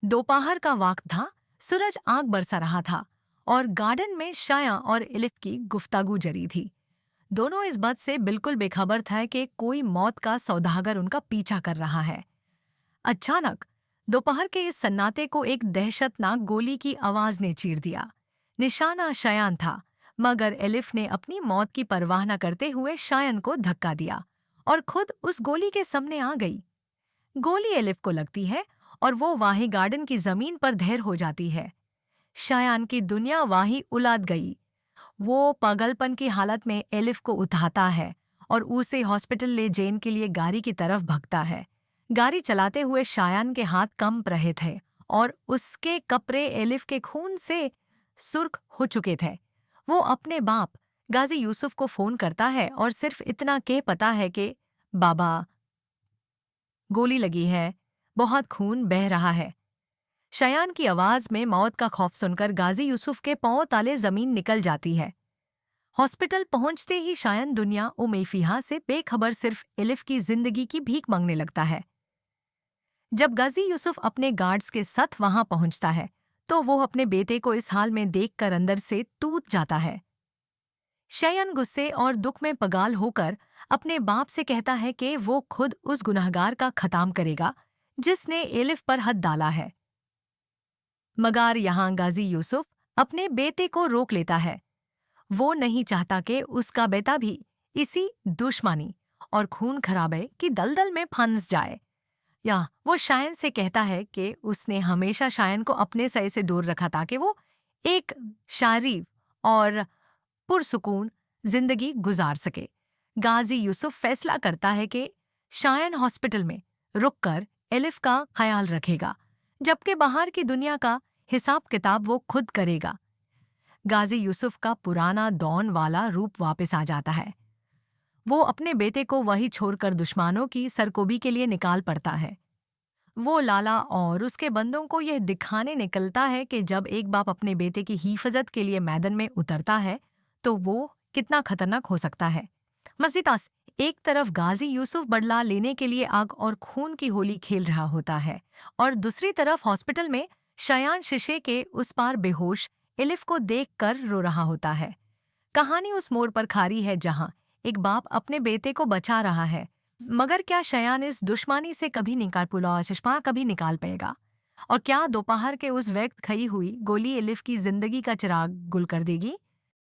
दोपहर का वक्त था। सूरज आग बरसा रहा था और गार्डन में शाया और एलिफ की गुफ्तगू जारी थी। दोनों इस बात से बिल्कुल बेखबर था कि कोई मौत का सौदागर उनका पीछा कर रहा है। अचानक दोपहर के इस सन्नाटे को एक दहशतनाक गोली की आवाज ने चीर दिया। निशाना शयान था, मगर एलिफ ने अपनी मौत की परवाह न करते हुए शायन को धक्का दिया और खुद उस गोली के सामने आ गई। गोली एलिफ को लगती है और वो वाही गार्डन की जमीन पर ढेर हो जाती है। शायान की दुनिया वाही उलट गई। वो पागलपन की हालत में एलिफ को उठाता है और उसे हॉस्पिटल ले जाने के लिए गाड़ी की तरफ भगता है। गाड़ी चलाते हुए शायान के हाथ कंप रहे थे और उसके कपड़े एलिफ के खून से सुर्ख हो चुके थे। वो अपने बाप गाजी यूसुफ को फोन करता है और सिर्फ इतना कह पता है कि बाबा, गोली लगी है, बहुत खून बह रहा है। शयान की आवाज में मौत का खौफ सुनकर गाजी यूसुफ के पांव ताले जमीन निकल जाती है। हॉस्पिटल पहुंचते ही शायन दुनिया उमेफिहा से बेखबर सिर्फ एलिफ की जिंदगी की भीख मांगने लगता है। जब गाजी यूसुफ अपने गार्ड्स के साथ वहां पहुंचता है तो वो अपने बेटे को इस हाल में देखकर अंदर से टूट जाता है। शयन गुस्से और दुख में पगाल होकर अपने बाप से कहता है कि वो खुद उस गुनहगार का खत्म करेगा जिसने एलिफ पर हद डाला है। मगर यहाँ गाजी यूसुफ अपने बेटे को रोक लेता है। वो नहीं चाहता कि उसका बेटा भी इसी दुश्मनी और खून खराबे की दलदल में फंस जाए। या वो शायन से कहता है कि उसने हमेशा शायन को अपने सय से दूर रखा ताकि वो एक शारीफ और पुरसुकून जिंदगी गुजार सके। गाजी यूसुफ फैसला करता है कि शायन हॉस्पिटल में रुककर एलिफ का ख्याल रखेगा, जबकि बाहर की दुनिया का हिसाब किताब वो खुद करेगा। गाजी यूसुफ का पुराना डॉन वाला रूप वापस आ जाता है। वो अपने बेटे को वही छोड़कर दुश्मनों की सरकोबी के लिए निकाल पड़ता है। वो लाला और उसके बंदों को यह दिखाने निकलता है कि जब एक बाप अपने बेटे की हिफाजत के लिए मैदान में उतरता है तो वो कितना खतरनाक हो सकता है। मज़ीदार, एक तरफ गाजी यूसुफ बदला लेने के लिए आग और खून की होली खेल रहा होता है और दूसरी तरफ हॉस्पिटल में शयान शीशे के उस पार बेहोश एलिफ को देखकर रो रहा होता है। कहानी उस मोड़ पर खारी है जहां एक बाप अपने बेटे को बचा रहा है, मगर क्या शयान इस दुश्मनी से कभी निकाल पुला चश्मा कभी निकाल पाएगा? और क्या दोपहर के उस वक्त खई हुई गोली एलिफ की जिंदगी का चिराग गुल कर देगी?